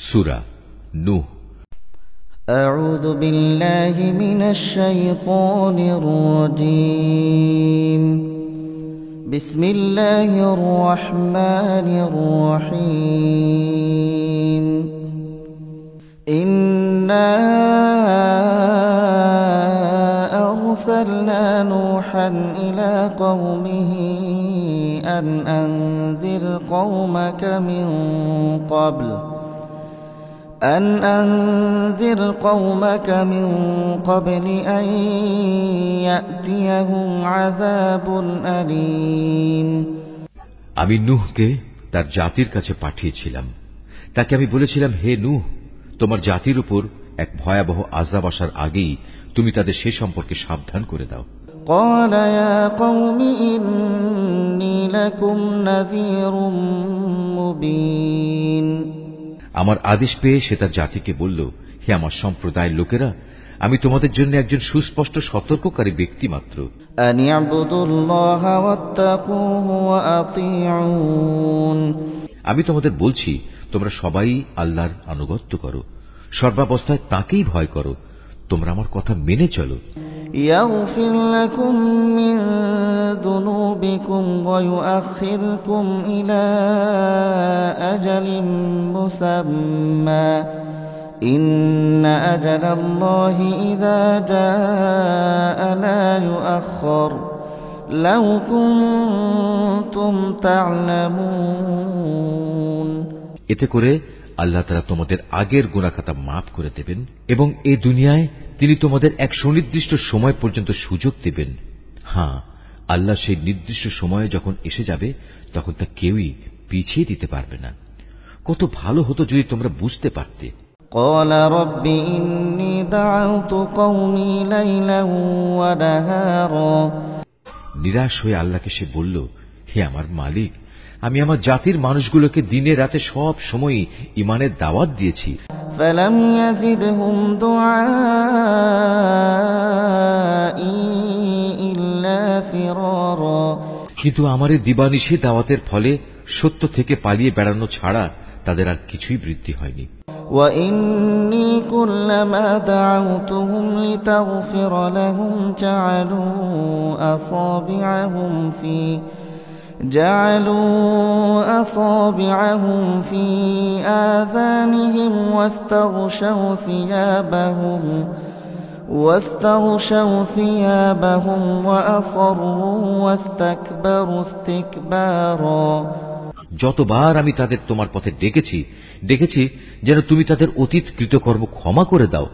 সূরা নূহ। আউযু বিল্লাহি মিনাশ শাইতানির রাজীম। বিসমিল্লাহির রহমানির রহিম। ইন্না আরসালনা নূহান ইলা কওমিহি আন আনযির কওমাকা মিন ক্বাবল أن يأتيهم عذاب أليم। আমি নূহকে তার জাতির কাছে পাঠিয়েছিলাম। তাকে আমি বলেছিলাম, হে নূহ, তোমার জাতির উপর এক ভয়াবহ আযাব আসার আগেই তুমি তাদের সে সম্পর্কে সাবধান করে দাও। قال يا قوم إني لكم نذير مبين। আমার আদেশ পেয়ে সে তার জাতিকে বলল, হে আমার সম্প্রদায়ের লোকেরা, আমি তোমাদের জন্য একজন সুস্পষ্ট সতর্ককারী ব্যক্তি মাত্র। আন ইবুদুল্লাহা ওয়াত্তাকুহু ওয়া আতিউন। আমি তোমাদের বলছি, তোমরা সবাই আল্লাহর আনুগত্য করো, সর্বাবস্থায় তাকেই ভয় করো, তোমরা আমার কথা মেনে চলো। ইয়াগফির লাকুম মিন যুনুবিকুম ওয়া ইউআখিরকুম ইলা আজালিম মুসাম্মা ইন্না আজালাল্লাহি ইযা জাআ লা ইউআখখার লাউ কুনতুম তা'লামুন। এতে করে আল্লাহ তাআলা তোমাদের আগের গুনাহখাতা মাফ করে দেবেন এবং এই দুনিয়ায় তিনি তোমাদের এক সুনির্দিষ্ট সময় পর্যন্ত সুযোগ দেবেন। হ্যাঁ, আল্লাহ সেই নির্দিষ্ট সময়ে যখন এসে যাবে তখন তা কেউই পিছিয়ে দিতে পারবে না। কত ভালো হতো যদি তোমরা বুঝতে পারতে। قال رب إني دعوت قومي ليلا ونهارا। নিরাশ হয়ে আল্লাহকে সে বলল, হে আমার মালিক, আমি আমার জাতির মানুষগুলোকে দিনে রাতে সব সময়ই ঈমানের দাওয়াত দিয়েছি। فلم يزدهم دعائي إلا فرارا। কিন্তু আমার এই দিবানিশি দাওয়াতের ফলে সত্য থেকে পালিয়ে বেড়ানো ছাড়া তাদের আর কিছুই বৃদ্ধি হয়নি। وإني كلما دعوتهم لتغفر لهم جعلوا أصابعهم في آذانهم واستغشوا ثيابهم وأصروا واستكبروا استكبارا। যতবার আমি তাদের তোমার পথে ডেকেছি যেন তুমি তাদের অতীত কৃতকর্ম ক্ষমা করে দাও,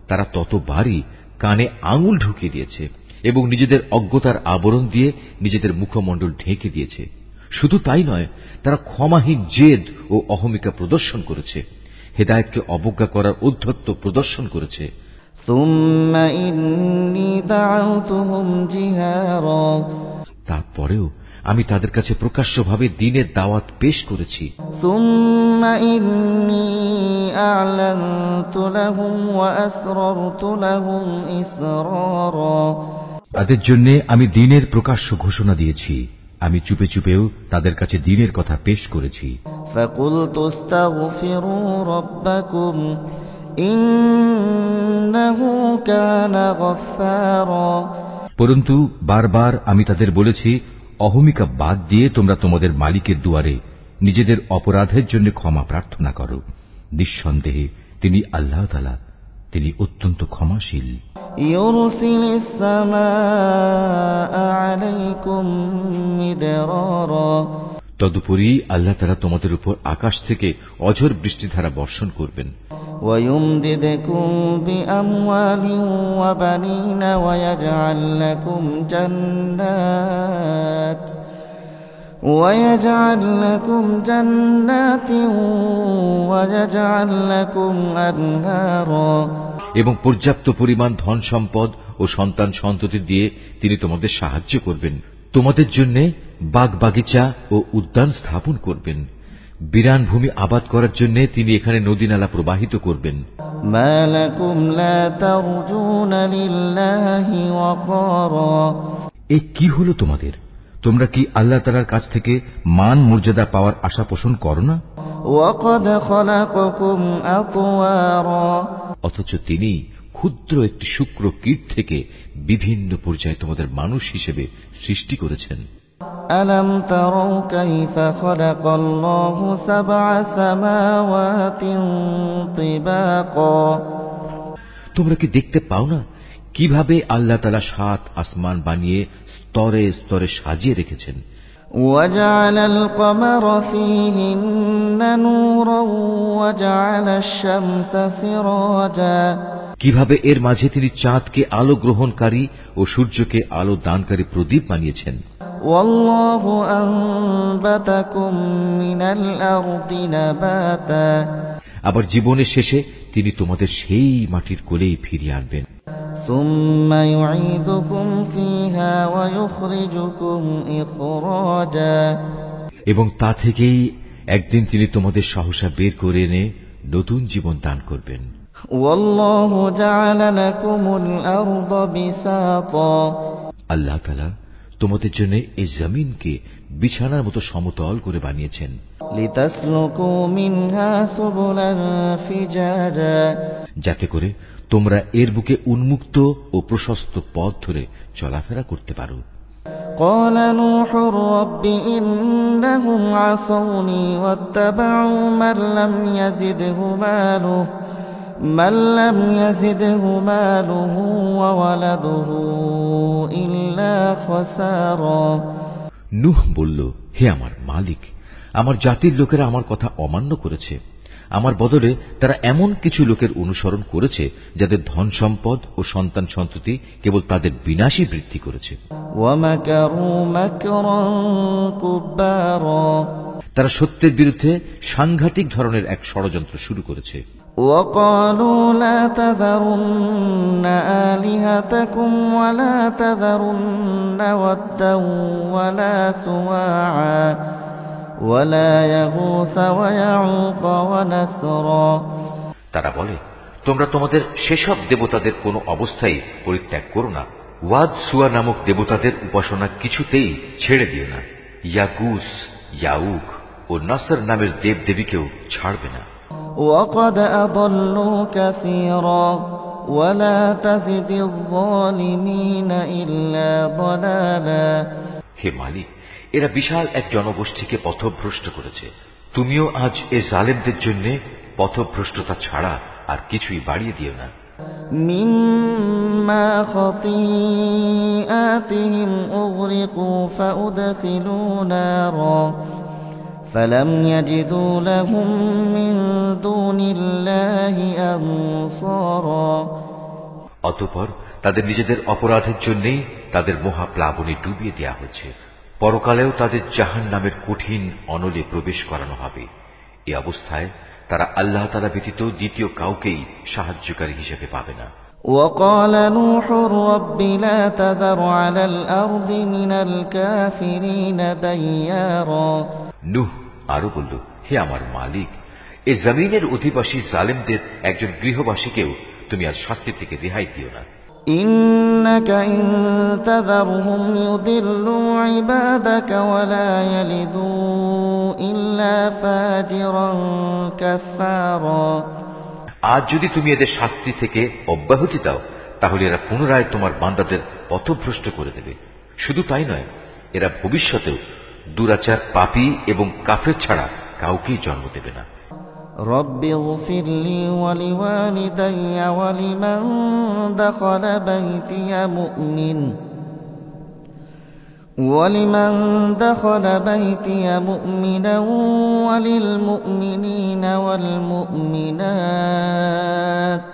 তারা ততবারই কানে আঙুল ঢুকিয়ে দিয়েছে এবং নিজেদের অজ্ঞতার আবরণ দিয়ে নিজেদের মুখমণ্ডল ঢেকে দিয়েছে। শুধু তাই নয়, তারা ক্ষমাহীন জেদ ও অহমিকা প্রদর্শন করেছে, হেদায়েতকে অবজ্ঞা করার ঔদ্ধত্য প্রদর্শন করেছে। তারপরেও আমি তাদের কাছে প্রকাশ্যভাবে দ্বীনের দাওয়াত পেশ করেছি। তাদের জন্য আমি দ্বীনের প্রকাশ্য ঘোষণা দিয়েছি, আমি চুপে চুপেও তাদের কাছে দ্বীনের কথা পেশ করেছি। فَقُلْتُ اسْتَغْفِرُوا رَبَّكُمْ إِنَّهُ كَانَ غَفَّارًا। পরন্তু বারবার আমি তাদের বলেছি, অহমিকা বাদ দিয়ে তোমরা তোমাদের মালিকের দুয়ারে নিজেদের অপরাধের জন্য ক্ষমা প্রার্থনা করো। নিঃসন্দেহে তিনি আল্লাহ তাআলা, তিনি অত্যন্ত ক্ষমাশীল। ইউরসিলিস সামাআ আলাইকুম মিদরারা। তদুপরি আল্লাহ তাআলা তোমাদের উপর আকাশ থেকে অঝোর বৃষ্টিধারা বর্ষণ করবেন। ওয়ায়ুমদিদকুম বিআমওয়ালিন ওয়া বানিনা ওয়ায়াজআল লাকুম জান্নাতিন ওয়ায়াজআল লাকুম আনহারা। এবং পর্যাপ্ত পরিমাণ ধন সম্পদ ও সন্তান সন্ততি দিয়ে তিনি তোমাদের সাহায্য করবেন। তোমাদের জন্য বাগ বাগিচা ও উদ্যান স্থাপন করবেন। বিরান ভূমি আবাদ করার জন্য তিনি এখানে নদী নালা প্রবাহিত করবেন। মা লাকুম লা তারজুনা লিল্লাহি ওয়াকারা। এ কি হলো তোমাদের? তোমরা কি আল্লাহ তাআলার কাছ থেকে মান মর্যাদা পাওয়ার আশা পোষণ করো না? وقد خلقكم أطوارا অথচ তিনি ক্ষুদ্র একটি শুক্র কীট থেকে বিভিন্ন পর্যায়ে তোমাদের মানুষ হিসেবে সৃষ্টি করেছেন। ألم تروا كيف خلق الله سبع سماوات طباقا তোমরা কি দেখতে পাও না কিভাবে আল্লাহ তাআলা 7 আসমান বানিয়ে স্তরে স্তরে সাজিয়ে রেখেছেন। وجعل القمر فيهن نورا وجعل الشمس سراجا কিভাবে এর মাঝে তিনি চাঁদকে আলো গ্রহণকারী ও সূর্যকে আলো দানকারী প্রদীপ বানিয়েছেন। والله أنبتكم من الأرض نباتا আবার জীবনের শেষে তিনি তোমাদের সেই মাটির কোলেই ফিরিয়ে আনবেন। ثم يعيدكم فيها ويخرجكم إخراجا এবং তা থেকেই একদিন তিনি তোমাদের সহসা বের করে এনে নতুন জীবন দান করবেন। والله جعل لكم الأرض بساطا আল্লাহ তাআলা তোমাদের জন্য এই জমিনকে বিছানার মতো সমতল করে বানিয়েছেন। لتسلكوا منها سبلا فجاجا যাতে করে তোমরা এর বুকে উন্মুক্ত ও প্রশস্ত পথ ধরে চলাফেরা করতে পারো। قال نوح رب إنهم عصوني واتبعوا من لم يزده ماله وولده إلا خسارا নূহ বলল, হে আমার মালিক, আমার জাতির লোকেরা আমার কথা অমান্য করেছে। আমার বদলে তারা এমন কিছু লোকের অনুসরণ করেছে যাদের ধন সম্পদ ও সন্তান সন্ততি কেবল তাদের বিনাশই বৃদ্ধি করেছে। ومكروا مكرا كبارا তারা সত্যের বিরুদ্ধে সাংঘাতিক ধরনের এক ষড়যন্ত্র শুরু করেছে। وقالوا لا تذرن آلهتكم ولا تذرن ودا ولا سواعا ولا يغوث ويعوق ونسرا তারা বলে, তোমরা তোমাদের সেসব দেবতাদের কোনো অবস্থায় পরিত্যাগ করো না। ওয়াদ সুয়া নামক দেবতাদের উপাসনা কিছুতেই ছেড়ে দিও না। ইয়াগুস, ইয়াউক ও নাসর নামের দেব দেবীকেও ছাড়বে না। وقد أضلوا كثيرا ولا تزد الظالمين إلا ضلالا হে মালিক, এরা বিশাল এক জনগোষ্ঠীকে পথভ্রষ্ট করেছে। তুমিও আজ এ জালেমদের জন্য পথভ্রষ্টতা ছাড়া আর কিছুই বাড়িয়ে দিও না। مما خطيئاتهم أغرقوا فأدخلوا نارا فلم يجدوا لهم من دون الله أنصارا অতঃপর তাদের নিজেদের অপরাধের জন্যই তাদের মহাপ্লাবনে ডুবিয়ে দেওয়া হয়েছে। পরকালেও তাদের জাহান্নামের কঠিন অনলে প্রবেশ করানো হবে। এই অবস্থায় তারা আল্লাহ তাআলা ব্যতীত দ্বিতীয় কাউকেই সাহায্যকারী হিসেবে পাবে না। وقال نوح رب لا تذر على الأرض من الكافرين ديارا নূহ আরো বলল, হে আমার মালিক, এ জমিনের অধিবাসী জালেমদের একজন গৃহবাসীকেও তুমি আজ শাস্তি থেকে রেহাই দিও না। إنك إن تذرهم يضلوا عبادك ولا يلدوا إلا فاجرا كفارا আজ যদি তুমি এদের শাস্তি থেকে অব্যাহতি দাও, তাহলে এরা পুনরায় তোমার বান্দাদের পথভ্রষ্ট করে দেবে। শুধু তাই নয়, এরা ভবিষ্যতেও দুরাচার, পাপী এবং কাফের ছাড়া কাউকেই জন্ম দেবে না। رب اغفر لي ولوالدي ولمن دخل بيتي مؤمنا وللمؤمنين والمؤمنات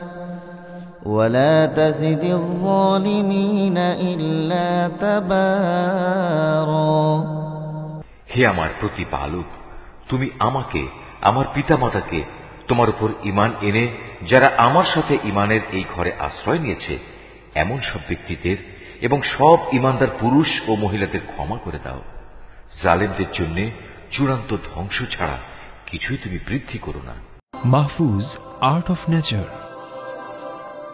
ولا تزد الظالمين إلا تبارا হে আমার প্রতিপালক, তুমি আমাকে, আমার পিতামাতাকে তোমার উপর ঈমান এনে যারা আমার সাথে ঈমানের এই ঘরে আশ্রয় নিয়েছে এমন সব ব্যক্তিদের এবং সব ঈমানদার পুরুষ ও মহিলাদের ক্ষমা করে দাও। জালেমদের জন্য চূড়ান্ত ধ্বংস ছাড়া কিছুই তুমি বৃদ্ধি করো না। Mahfuz, art of nature.